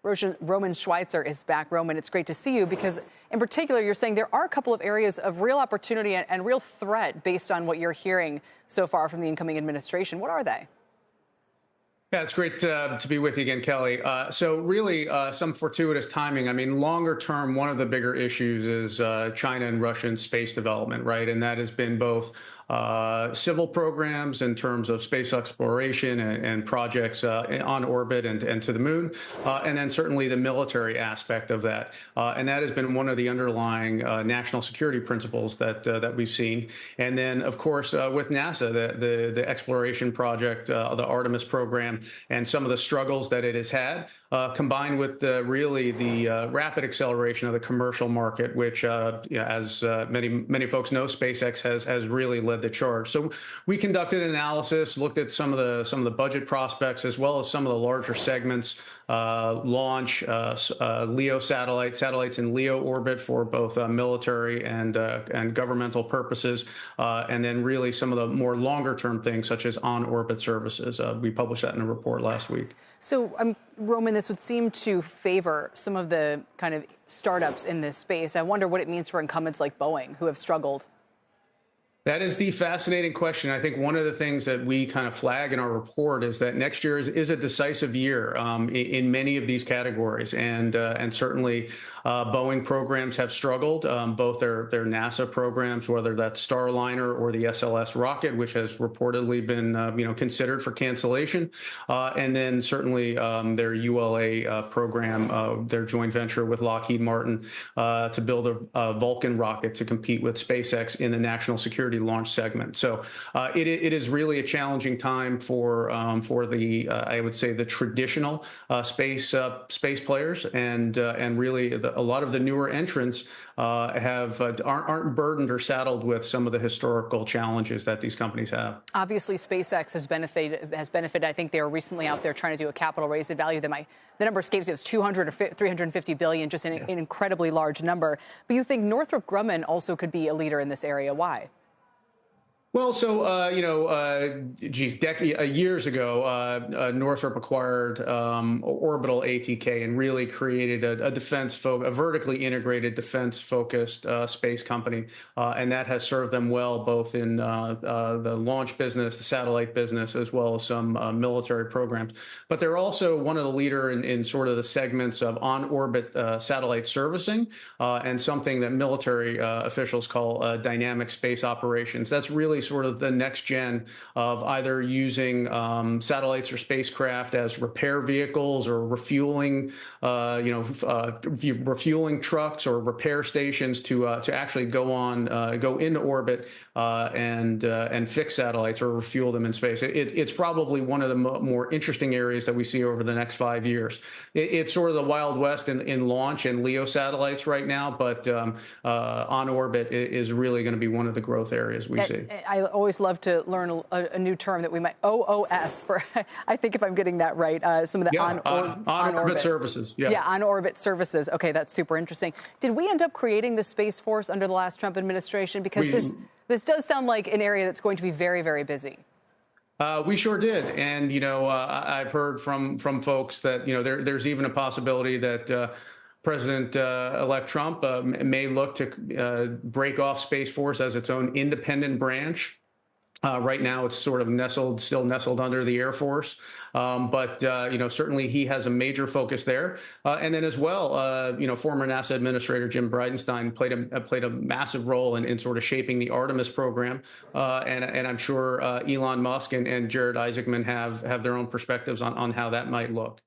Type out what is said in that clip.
Roman Schweizer is back. Roman, it's great to see you because, in particular, you're saying there are a couple of areas of real opportunity and real threat based on what you're hearing so far from the incoming administration. What are they? Yeah, it's great to be with you again, Kelly. So really some fortuitous timing. I mean, longer term, one of the bigger issues is China and Russian space development, right? And that has been both civil programs in terms of space exploration and projects on orbit and to the moon, and then certainly the military aspect of that. And that has been one of the underlying national security principles that we've seen. And then, of course, with NASA, the exploration project, the Artemis program, and some of the struggles that it has had, combined with the rapid acceleration of the commercial market, which, as many folks know, SpaceX has really led the charge. So we conducted an analysis, looked at some of the budget prospects, as well as some of the larger segments, launch, LEO satellites in LEO orbit for both military and governmental purposes, and then really some of the more longer term things such as on-orbit services. We published that in a report last week. So, Roman, this would seem to favor some of the kind of startups in this space. I wonder what it means for incumbents like Boeing, who have struggled. That is the fascinating question. I think one of the things that we kind of flag in our report is that next year is a decisive year in many of these categories, and certainly Boeing programs have struggled. Both their NASA programs, whether that's Starliner or the SLS rocket, which has reportedly been considered for cancellation, and then certainly their ULA program, their joint venture with Lockheed Martin to build a Vulcan rocket to compete with SpaceX in the national security launch segment. So it is really a challenging time for the I would say the traditional space players, and really a lot of the newer entrants aren't burdened or saddled with some of the historical challenges that these companies have. Obviously, SpaceX has benefited. I think they were recently out there trying to do a capital raise at value that the number escapes me. It was 200 or 350 billion, just an incredibly large number. But you think Northrop Grumman also could be a leader in this area? Why? Well, so, years ago, Northrop acquired Orbital ATK and really created a vertically integrated defense-focused space company. And that has served them well, both in the launch business, the satellite business, as well as some military programs. But they're also one of the leader in sort of the segments of on-orbit satellite servicing and something that military officials call dynamic space operations. That's really sort of the next gen of either using satellites or spacecraft as repair vehicles or refueling, refueling trucks or repair stations to actually go into orbit and fix satellites or refuel them in space. It's probably one of the more interesting areas that we see over the next 5 years. It's sort of the Wild West in launch and LEO satellites right now, but on orbit is really going to be one of the growth areas we see. I always love to learn a new term that we might OOS for. I think if I'm getting that right, some of the on-orbit services. On-orbit services. Okay, that's super interesting. Did we end up creating the Space Force under the last Trump administration? Because this does sound like an area that's going to be very, very busy. We sure did. And, I've heard from folks that, there's even a possibility that President-elect Trump may look to break off Space Force as its own independent branch. Right now, it's sort of still nestled under the Air Force. But certainly he has a major focus there. And then as well, former NASA Administrator Jim Bridenstine played a massive role in sort of shaping the Artemis program. And I'm sure Elon Musk and Jared Isaacman have their own perspectives on how that might look.